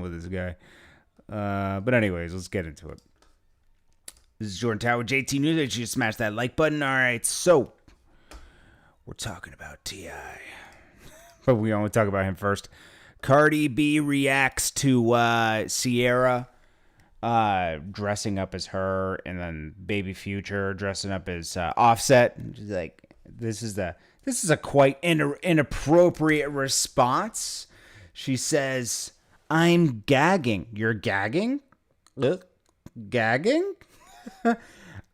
with this guy. But anyways, let's get into it. This is Jordan Tower, JT News. Make sure you smash that like button. All right, so we're talking about T.I. But we only talk about him first. Cardi B reacts to Sierra dressing up as her, and then Baby Future dressing up as Offset. She's like, this is a quite inappropriate response. She says, "I'm gagging." You're gagging? Gagging?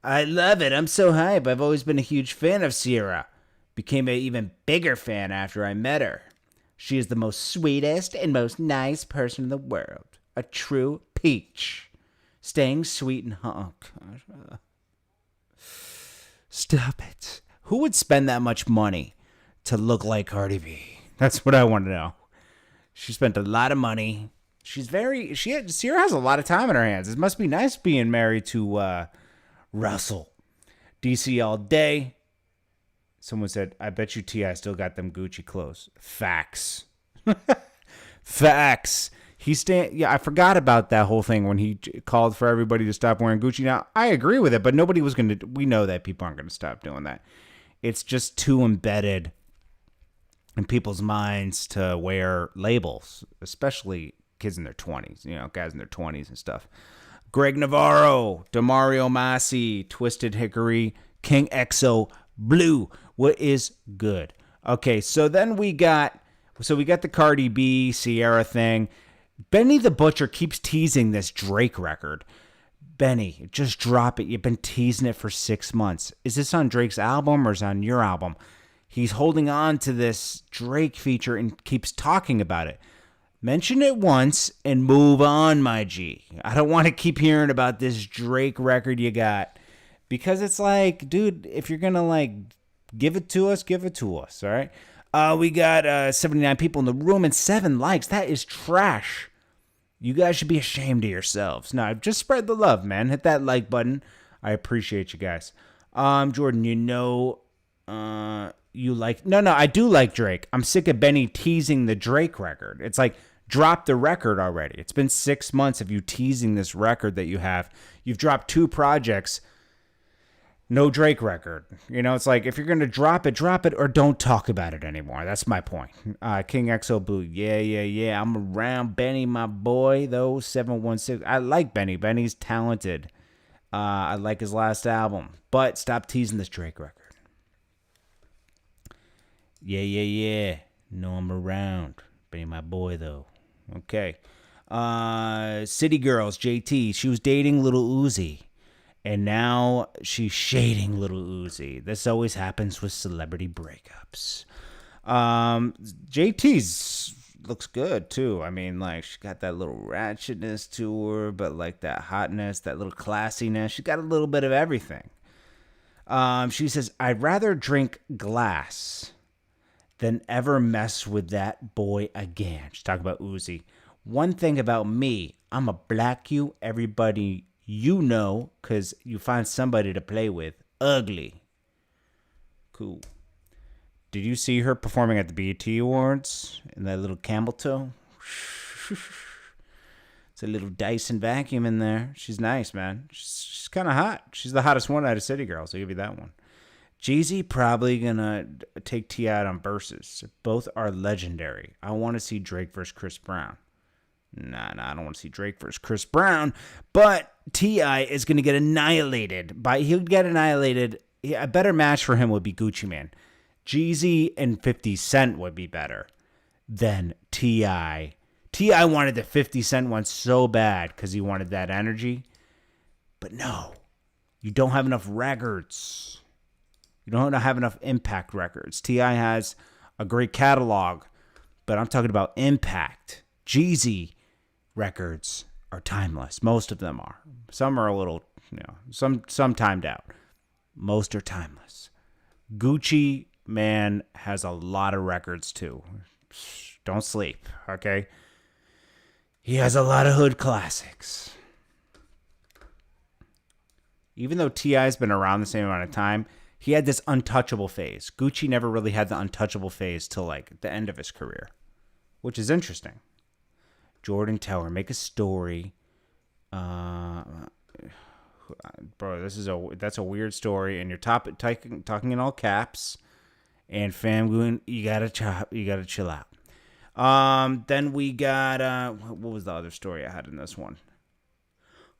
I love it. I'm so hype. I've always been a huge fan of Sierra. Became an even bigger fan after I met her. She is the most sweetest and most nice person in the world. A true peach. Staying sweet and Stop it. Who would spend that much money to look like Cardi B? That's what I want to know. She spent a lot of money. Sierra has a lot of time in her hands. It must be nice being married to Russell. DC all day. Someone said, I bet you T.I. still got them Gucci clothes. Facts. Facts. I forgot about that whole thing when he called for everybody to stop wearing Gucci. Now, I agree with it, but we know that people aren't going to stop doing that. It's just too embedded in people's minds to wear labels, especially kids in their 20s, guys in their 20s and stuff. Greg Navarro, Demario Massey, Twisted Hickory, King XO, Blue. What is good? Okay, so then we got the Cardi B, Sierra thing. Benny the Butcher keeps teasing this Drake record. Benny, just drop it. You've been teasing it for 6 months. Is this on Drake's album or is it on your album? He's holding on to this Drake feature and keeps talking about it. Mention it once and move on, my G. I don't want to keep hearing about this Drake record you got. Because it's like, dude, if you're going to give it to us, all right? We got 79 people in the room and 7 likes. That is trash. You guys should be ashamed of yourselves. No, just spread the love, man. Hit that like button. I appreciate you guys. Jordan, you like... No, I do like Drake. I'm sick of Benny teasing the Drake record. It's like, drop the record already. It's been 6 months of you teasing this record that you have. You've dropped 2 projects. No Drake record. It's like, if you're going to drop it or don't talk about it anymore. That's my point. King XO Blue. Yeah. I'm around Benny, my boy, though. 716. I like Benny. Benny's talented. I like his last album. But stop teasing this Drake record. Yeah. No, I'm around. Benny, my boy, though. Okay. City Girls, JT. She was dating Lil Uzi. And now she's shading Lil Uzi. This always happens with celebrity breakups. JT's looks good, too. I mean, she got that little ratchetness to her, but that hotness, that little classiness. She got a little bit of everything. She says, I'd rather drink glass than ever mess with that boy again. She's talking about Uzi. One thing about me, I'm a black you, everybody because you find somebody to play with. Ugly. Cool. Did you see her performing at the BET Awards in that little camel toe? It's a little Dyson vacuum in there. She's nice, man. She's kind of hot. She's the hottest one out of City Girls. I'll give you that one. Jeezy probably gonna take T.I. out on verses. Both are legendary. I want to see Drake versus Chris Brown. Nah, I don't want to see Drake versus Chris Brown. But T.I. is going to get annihilated. He'll get annihilated. A better match for him would be Gucci Mane. Jeezy and 50 Cent would be better than T.I. T.I. wanted the 50 Cent one so bad because he wanted that energy. But no, you don't have enough records. You don't have enough impact records. T.I. has a great catalog, but I'm talking about impact. Jeezy records are timeless. Most of them are. Some are a little, some timed out. Most are timeless. Gucci Mane has a lot of records too. Don't sleep, okay? He has a lot of hood classics. Even though T.I.'s been around the same amount of time, he had this untouchable phase. Gucci never really had the untouchable phase till the end of his career, which is interesting. Jordan Tower, make a story. Bro, that's a weird story, and you're talking in all caps. And fam, you gotta chill out. Then we got what was the other story I had in this one?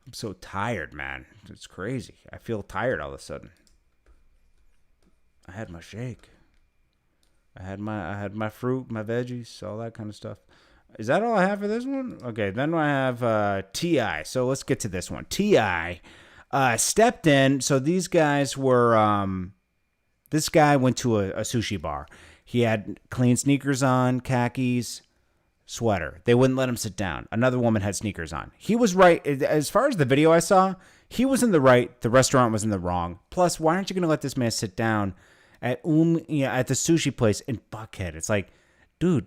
I'm so tired, man. It's crazy. I feel tired all of a sudden. I had my shake. I had my fruit, my veggies, all that kind of stuff. Is that all I have for this one? Okay, then I have T.I. So let's get to this one. T.I. Stepped in. So these guys were. This guy went to a sushi bar. He had clean sneakers on, khakis, sweater. They wouldn't let him sit down. Another woman had sneakers on. He was right. As far as the video I saw, he was in the right. The restaurant was in the wrong. Plus, why aren't you going to let this man sit down at the sushi place in Buckhead? It's like, dude,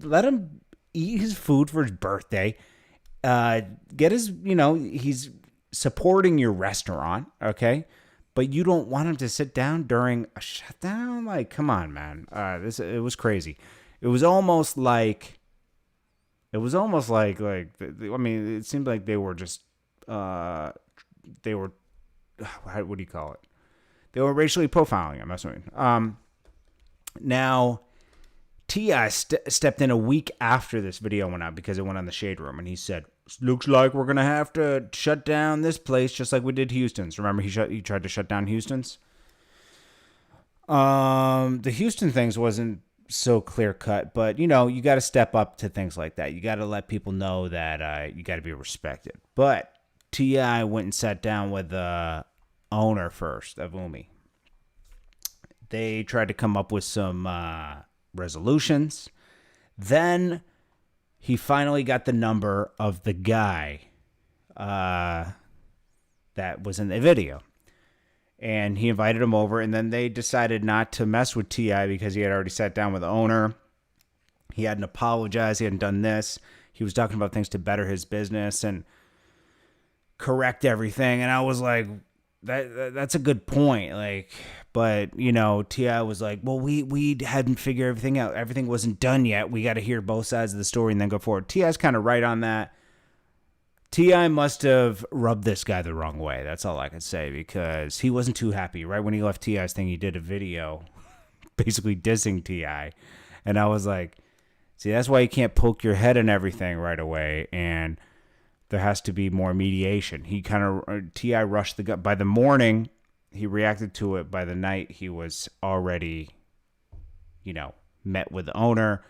let him eat his food for his birthday. Get his, he's supporting your restaurant, okay? But you don't want him to sit down during a shutdown? Like, come on, man. It was crazy. It was almost like, I mean, it seemed like they were just, what do you call it? They were racially profiling him. That's what I mean. Now, T.I. stepped in a week after this video went out because it went on the Shade Room, and he said, looks like we're going to have to shut down this place just like we did Houston's. Remember, he tried to shut down Houston's? The Houston things wasn't so clear-cut, but, you got to step up to things like that. You got to let people know that you got to be respected. But T.I. went and sat down with the owner first of Umi. They tried to come up with some resolutions. Then he finally got the number of the guy that was in the video. And he invited him over, and then they decided not to mess with T.I. because he had already sat down with the owner. He hadn't apologized. He hadn't done this. He was talking about things to better his business and correct everything. And I was like, that's a good point. Like, but, T.I. was like, well, we hadn't figured everything out. Everything wasn't done yet. We got to hear both sides of the story and then go forward. T.I.'s kind of right on that. T.I. must have rubbed this guy the wrong way. That's all I could say, because he wasn't too happy. Right when he left T.I.'s thing, he did a video basically dissing T.I. And I was like, see, that's why you can't poke your head in everything right away. And there has to be more mediation. T.I. rushed the guy. By the morning, he reacted to it. By the night, he was already, met with the owner,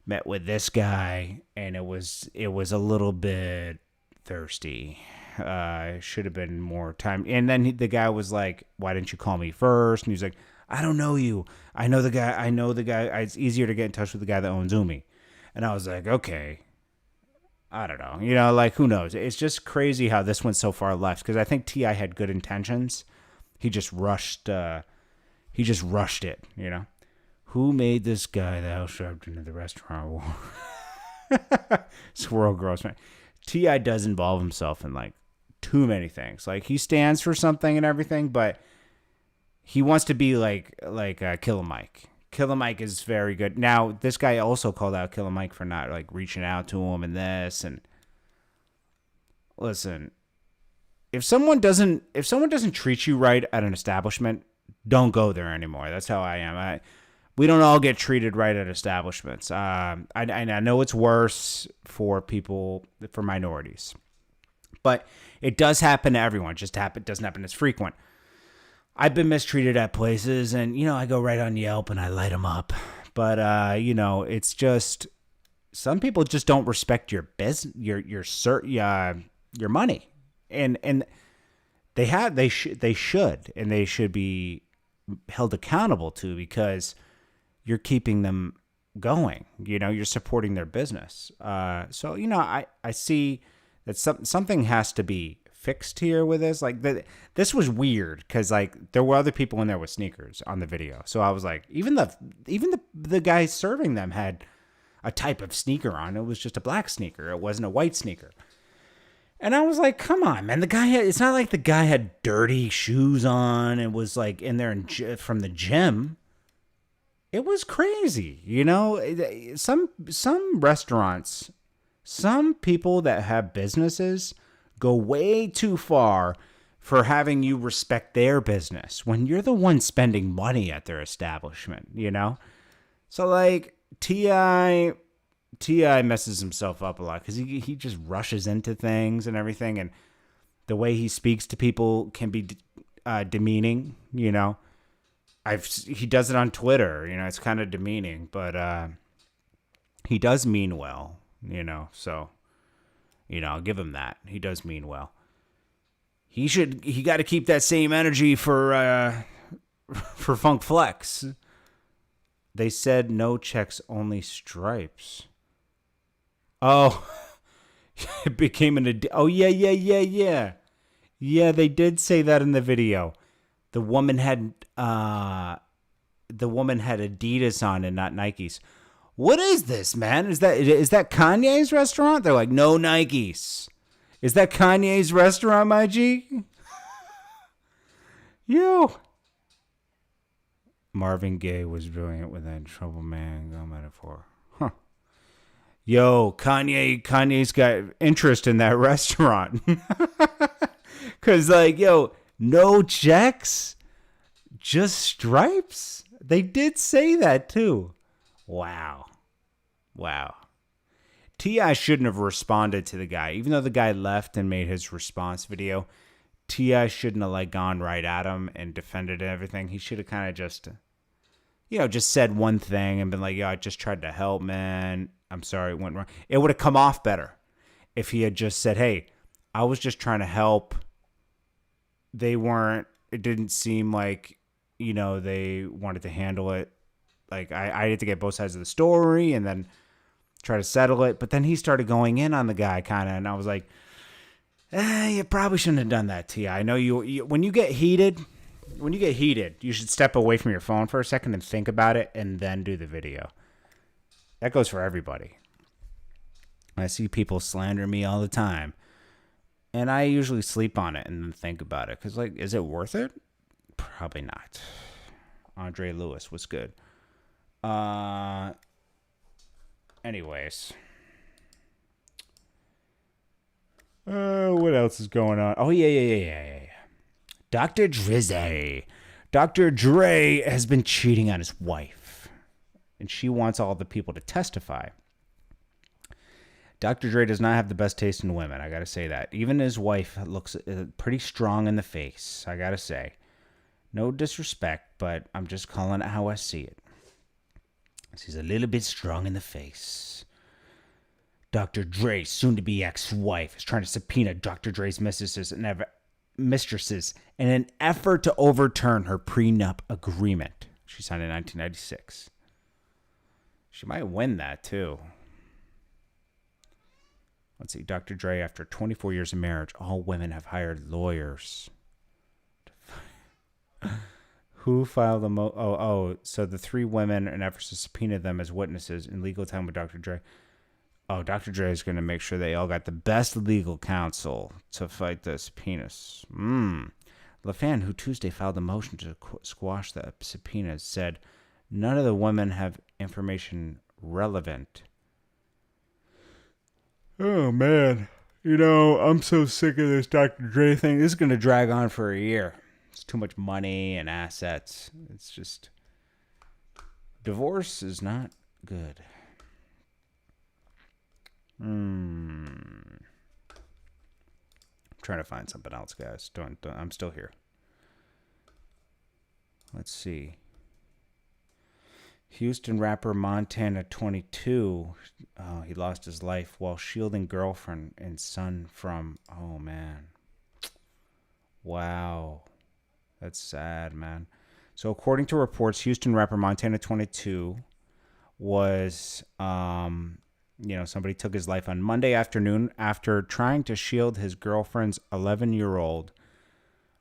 met with this guy, and it was a little bit thirsty. Should have been more time. And then the guy was like, why didn't you call me first? And he's like, I don't know you. I know the guy. It's easier to get in touch with the guy that owns Umi. And I was like, okay. I don't know. Like, who knows? It's just crazy how this went so far left, because I think T.I. had good intentions. He just rushed it, Who made this guy the house sharped into the restaurant? Swirl gross, man. T.I. does involve himself in, like, too many things. Like, he stands for something and everything, but he wants to be like Killer Mike. Killer Mike is very good. Now, this guy also called out Killer Mike for not, like, reaching out to him and this. And listen, if someone doesn't treat you right at an establishment, don't go there anymore. That's how I am. We don't all get treated right at establishments. I know it's worse for minorities, but it does happen to everyone. It doesn't happen as frequent. I've been mistreated at places, and I go right on Yelp and I light them up. But it's just some people just don't respect your business, your money, and they should be held accountable to, because you're keeping them going. You're supporting their business. So I see that something has to be fixed here with this. Like, this was weird because, like, there were other people in there with sneakers on the video. So I was like, even the guy serving them had a type of sneaker on. It was just a black sneaker. It wasn't a white sneaker. And I was like, come on, man. It's not like the guy had dirty shoes on and was like in there from the gym. It was crazy, you know. Some restaurants, some people that have businesses go way too far for having you respect their business when you're the one spending money at their establishment, you know? So like Ti messes himself up a lot because he just rushes into things and everything, and the way he speaks to people can be demeaning, you know. He does it on Twitter, you know. It's kind of demeaning, but he does mean well, you know. So, you know, I'll give him that. He does mean well. He got to keep that same energy for Funk Flex. They said no checks, only stripes. Oh, it became oh yeah. Yeah, they did say that in the video. The woman had Adidas on and not Nikes. What is this, man? Is that Kanye's restaurant? They're like, no Nikes. Is that Kanye's restaurant, my G? Yo. Marvin Gaye was brilliant with that Trouble Man Go metaphor. Huh. Yo, Kanye's got interest in that restaurant. Cause like, yo, no checks, just stripes. They did say that too. Wow. T.I. shouldn't have responded to the guy, even though the guy left and made his response video. T.I. shouldn't have like gone right at him and defended everything. He should have kind of just, you know, just said one thing and been like, "Yo, I just tried to help, man. I'm sorry it went wrong." It would have come off better if he had just said, "Hey, I was just trying to help. It didn't seem like, you know, they wanted to handle it. Like I had to get both sides of the story and then try to settle it." But then he started going in on the guy kind of, and I was like, you probably shouldn't have done that, T.I. I know you when you get heated, you should step away from your phone for a second and think about it and then do the video. That goes for everybody. I see people slander me all the time, and I usually sleep on it and then think about it. Because, like, is it worth it? Probably not. Andre Lewis was good. Anyways. What else is going on? Oh, yeah. Dr. Drizzy. Dr. Dre has been cheating on his wife, and she wants all the people to testify. Dr. Dre does not have the best taste in women. I got to say that. Even his wife looks pretty strong in the face. I got to say. No disrespect, but I'm just calling it how I see it. She's a little bit strong in the face. Dr. Dre's soon-to-be ex-wife is trying to subpoena Dr. Dre's mistresses in an effort to overturn her prenup agreement she signed in 1996. She might win that, too. Let's see. Dr. Dre, after 24 years of marriage, all women have hired lawyers. Who filed the so the three women in efforts to subpoena them as witnesses in legal time with Dr. Dre. Oh, Dr. Dre is going to make sure they all got the best legal counsel to fight the subpoenas. LaFan, who Tuesday filed a motion to squash the subpoenas, said none of the women have information relevant. Oh, man. You know, I'm so sick of this Dr. Dre thing. This is going to drag on for a year. It's too much money and assets. It's just... Divorce is not good. I'm trying to find something else, guys. Don't I'm still here. Let's see. Houston rapper Montana22. Oh, he lost his life while shielding girlfriend and son from... Oh, man. Wow. That's sad, man. So according to reports, Houston rapper Montana22 was... somebody took his life on Monday afternoon after trying to shield his girlfriend's 11-year-old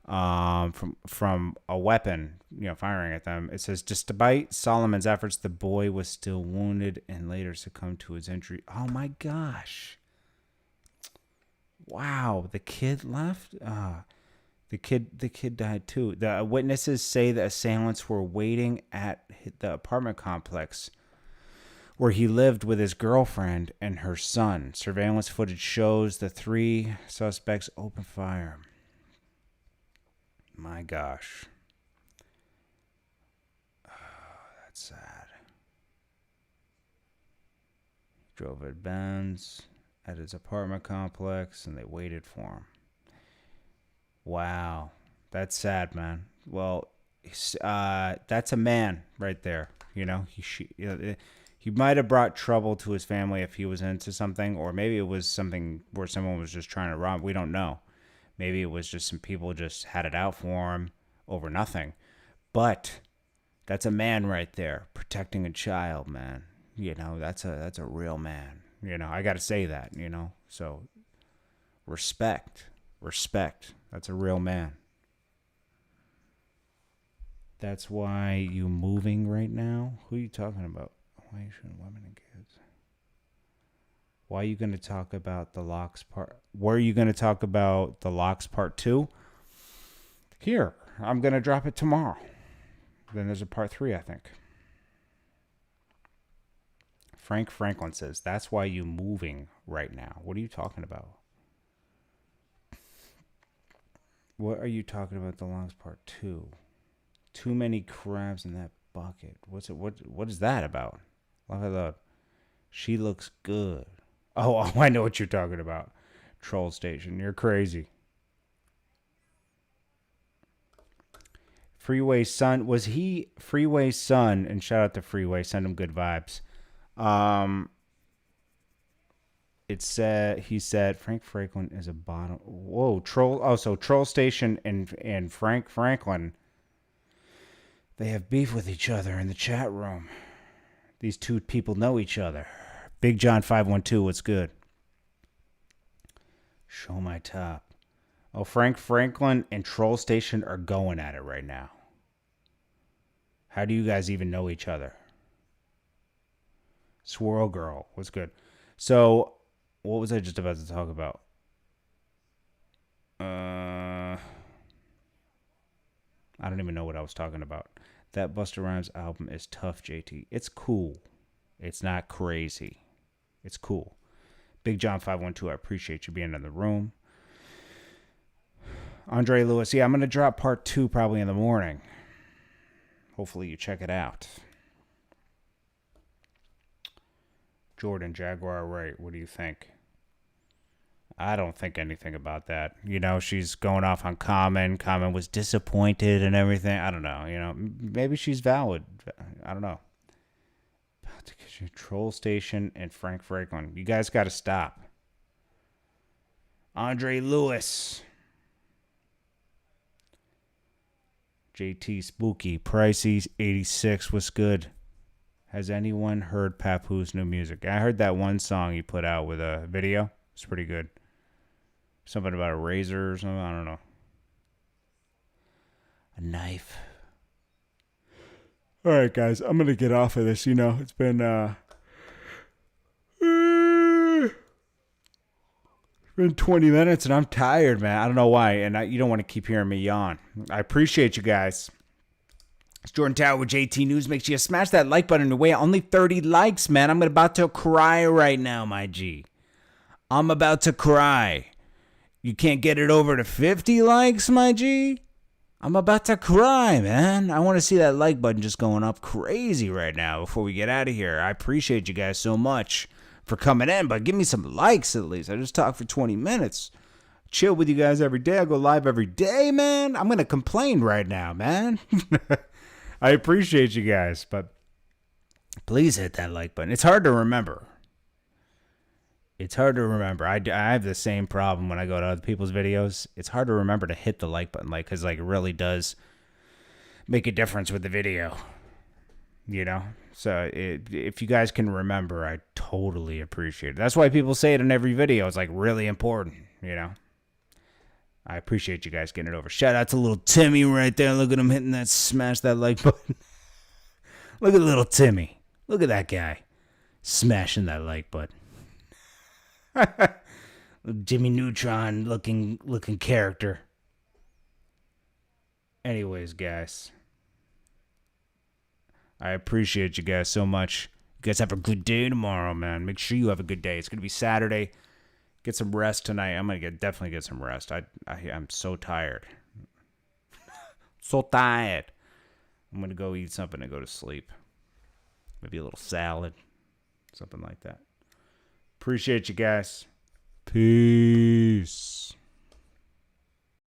from a weapon, firing at them. It says, despite Solomon's efforts, the boy was still wounded and later succumbed to his injury. Oh, my gosh. Wow. The kid left? The The kid died too. The witnesses say the assailants were waiting at the apartment complex where he lived with his girlfriend and her son. Surveillance footage shows the three suspects open fire. My gosh. Oh, that's sad. Drove a Benz at his apartment complex and they waited for him. Wow. That's sad, man. Well, that's a man right there. You know, he might have brought trouble to his family if he was into something, or maybe it was something where someone was just trying to rob. We don't know. Maybe it was just some people just had it out for him over nothing. But that's a man right there protecting a child, man. You know, that's a real man. You know, I got to say that, you know. So respect. That's a real man. That's why you moving right now? Who are you talking about? Why shouldn't women and kids? Why are you going to talk about the locks part? Where are you going to talk about the locks part 2? Here, I'm going to drop it tomorrow. Then there's a part 3, I think. Frank Franklin says, that's why you moving right now. What are you talking about? What are you talking about the locks part 2? Too many crabs in that bucket. What is that about? Look. She looks good. Oh, I know what you're talking about. Troll Station. You're crazy. Freeway Sun. Was he Freeway Sun? And shout out to Freeway. Send him good vibes. He said Frank Franklin is a bottom. Whoa, Troll. Oh, so Troll Station and Frank Franklin, they have beef with each other in the chat room. These two people know each other. Big John 512, what's good? Show my top. Oh, Frank Franklin and Troll Station are going at it right now. How do you guys even know each other? Swirl Girl, what's good? So, what was I just about to talk about? I don't even know what I was talking about. That Busta Rhymes album is tough, JT. It's cool. It's not crazy. It's cool. Big John 512, I appreciate you being in the room. Andre Lewis, yeah, I'm going to drop part 2 probably in the morning. Hopefully you check it out. Jordan, Jaguar Wright, what do you think? I don't think anything about that. You know, she's going off on Common. Common was disappointed and everything. I don't know. You know, maybe she's valid. I don't know. Troll Station and Frank Franklin. You guys got to stop. Andre Lewis. JT Spooky. Pricey 86 was good. Has anyone heard Papoose new music? I heard that one song he put out with a video. It's pretty good. Something about a razor or something. I don't know. A knife. All right, guys. I'm going to get off of this. You know, it's been 20 minutes and I'm tired, man. I don't know why. And you don't want to keep hearing me yawn. I appreciate you guys. It's Jordan Tower with JT News. Make sure you smash that like button away. Only 30 likes, man. I'm about to cry right now, my G. I'm about to cry. You can't get it over to 50 likes, my G? I'm about to cry, man. I want to see that like button just going up crazy right now before we get out of here. I appreciate you guys so much for coming in, but give me some likes at least. I just talked for 20 minutes. Chill with you guys every day. I go live every day, man. I'm going to complain right now, man. I appreciate you guys, but please hit that like button. It's hard to remember. It's hard to remember. I have the same problem when I go to other people's videos. It's hard to remember to hit the like button, because it really does make a difference with the video. You know? So if you guys can remember, I totally appreciate it. That's why people say it in every video. It's really important, you know? I appreciate you guys getting it over. Shout out to little Timmy right there. Look at him hitting that, smash that like button. Look at little Timmy. Look at that guy smashing that like button. Jimmy Neutron looking character. Anyways, guys, I appreciate you guys so much. You guys have a good day tomorrow, man. Make sure you have a good day. It's gonna be Saturday. Get some rest tonight. I'm gonna definitely get some rest. I'm so tired. So tired. I'm gonna go eat something and go to sleep. Maybe a little salad, something like that. Appreciate you guys. Peace.